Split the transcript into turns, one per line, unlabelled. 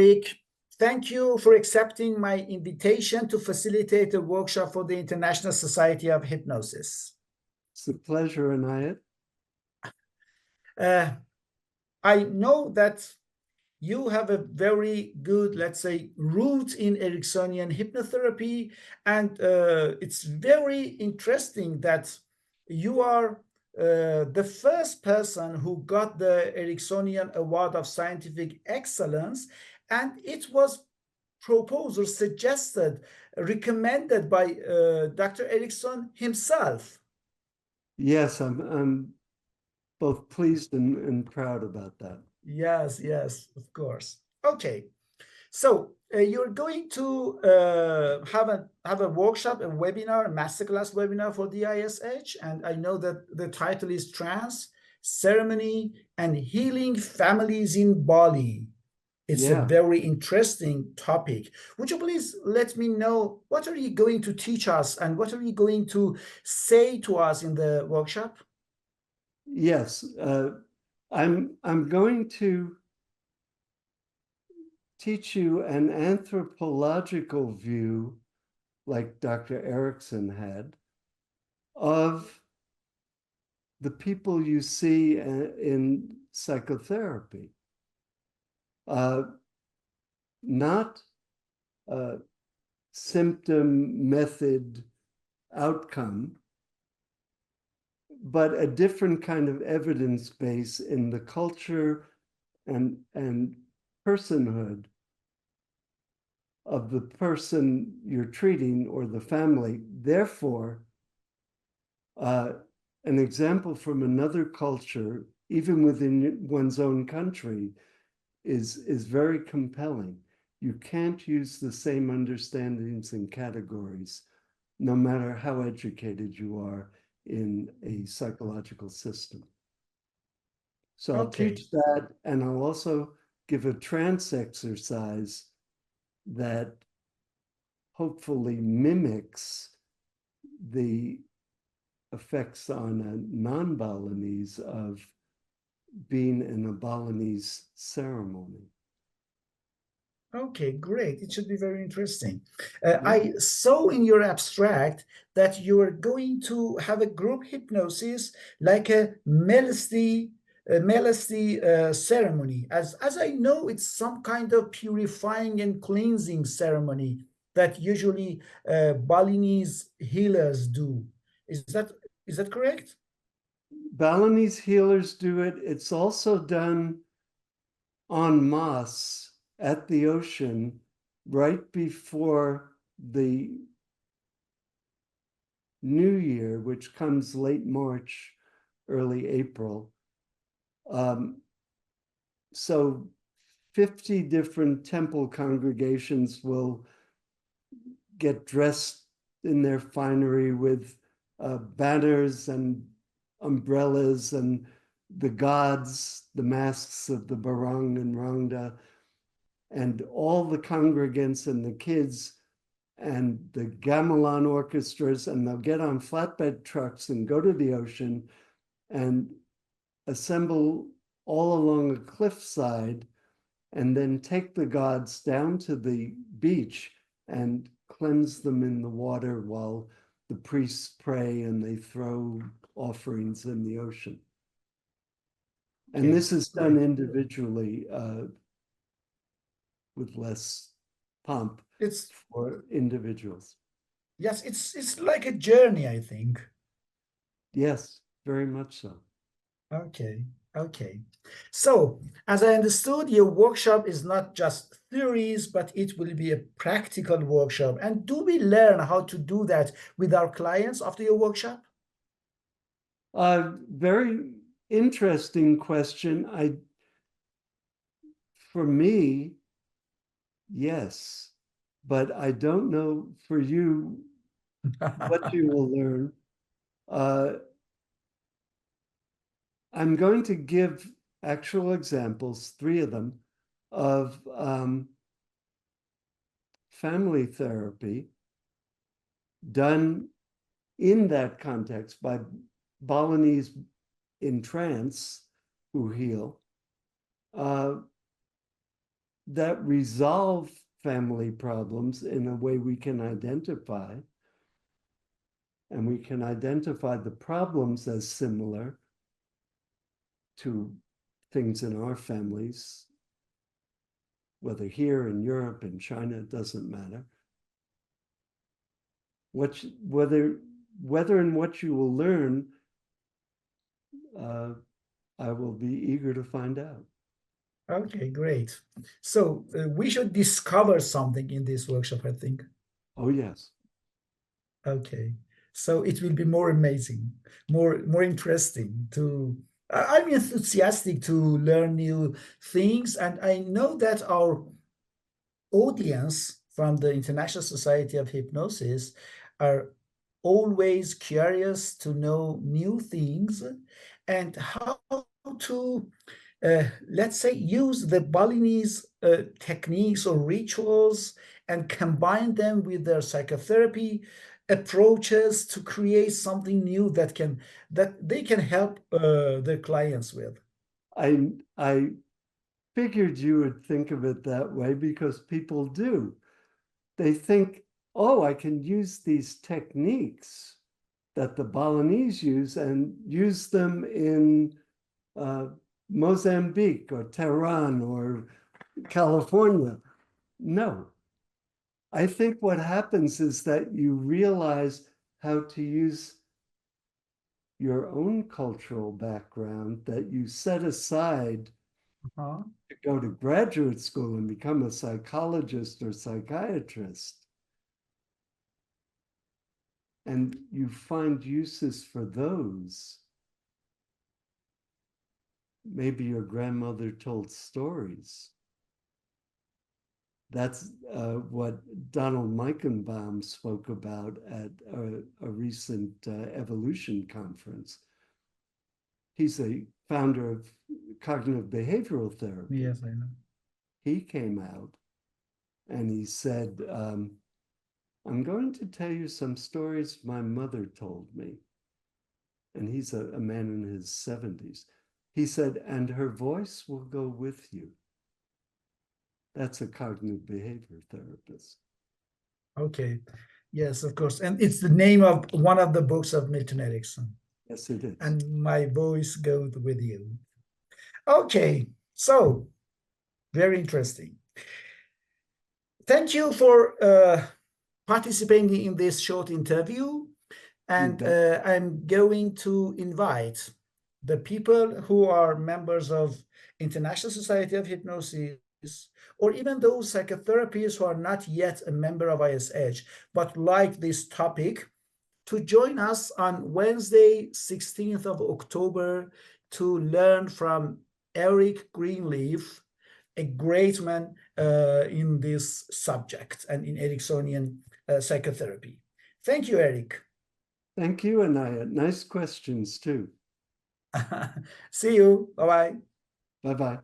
Eric. Thank you for accepting my invitation to facilitate a workshop for the International Society of Hypnosis.
It's a pleasure, Enayat.
I know that you have a very good, let's say, root in Ericksonian hypnotherapy, and it's very interesting that you are the first person who got the Ericksonian Award of Scientific Excellence, and it was proposed or suggested, recommended by Dr. Erickson himself.
Yes, I'm both pleased and proud about that.
Yes, yes, of course. Okay, so you're going to have a workshop, a webinar, a masterclass webinar for the ISH, and I know that the title is Trance, Ceremony, and Healing Families in Bali. It's a very interesting topic. Would you please let me know what are you going to teach us and what are you going to say to us in the workshop?
Yes, I'm going to teach you an anthropological view, like Dr. Erickson had, of the people you see in psychotherapy. Not symptom, method, outcome, but a different kind of evidence base in the culture and personhood of the person you're treating or the family. Therefore, an example from another culture, even within one's own country, is very compelling. You can't use the same understandings and categories, no matter how educated you are in a psychological system. So I'll teach that, and I'll also give a trance exercise that hopefully mimics the effects on a non-Balinese of being in a Balinese ceremony.
Okay, great. It should be very interesting. I saw in your abstract that you are going to have a group hypnosis like a Melasti ceremony. As I know, it's some kind of purifying and cleansing ceremony that usually Balinese healers do. Is that correct?
Balinese healers do it. It's also done en masse at the ocean right before the New Year, which comes late March, early April. So 50 different temple congregations will get dressed in their finery with banners and umbrellas and the gods, the masks of the Barang and Rangda, and all the congregants and the kids and the gamelan orchestras, and they'll get on flatbed trucks and go to the ocean and assemble all along a cliffside, and then take the gods down to the beach and cleanse them in the water while the priests pray and they throw offerings in the ocean. And this is done individually with less pomp. It's for individuals.
Yes, it's like a journey, I think.
Yes, very much so.
Okay. So, as I understood, your workshop is not just theories, but it will be a practical workshop. And do we learn how to do that with our clients after your workshop?
Very interesting question. For me, yes, but I don't know for you what you will learn. I'm going to give actual examples, 3 of them, of family therapy done in that context by Balinese in trance who heal. that resolve family problems in a way we can identify. And we can identify the problems as similar to things in our families, whether here in Europe, in China, it doesn't matter. Whether and what you will learn, I will be eager to find out.
Okay, great. So we should discover something in this workshop, I think.
Oh, yes.
Okay. So it will be more amazing, more interesting to I'm enthusiastic to learn new things, and I know that our audience from the International Society of Hypnosis are always curious to know new things and how to let's say, use the Balinese techniques or rituals and combine them with their psychotherapy approaches to create something new that they can help their clients with.
I figured you would think of it that way because people do. They think, oh, I can use these techniques that the Balinese use and use them in Mozambique or Tehran or California. No. I think what happens is that you realize how to use your own cultural background that you set aside
Uh-huh.
to go to graduate school and become a psychologist or psychiatrist. And you find uses for those. Maybe your grandmother told stories. That's what Donald Meichenbaum spoke about at a recent evolution conference. He's a founder of cognitive behavioral therapy.
Yes, I know.
He came out and he said, I'm going to tell you some stories my mother told me. And he's a man in his 70s. He said, and her voice will go with you. That's a cognitive behavior therapist.
Okay. Yes, of course. And it's the name of one of the books of Milton Erickson.
Yes, it is.
And my voice goes with you. Okay. So, very interesting. Thank you for participating in this short interview. And I'm going to invite the people who are members of International Society of Hypnosis, or even those psychotherapists who are not yet a member of ISH, but like this topic, to join us on Wednesday, 16th of October, to learn from Eric Greenleaf, a great man in this subject and in Ericksonian psychotherapy. Thank you, Eric.
Thank you, Enayat. Nice questions, too.
See you. Bye-bye.
Bye-bye.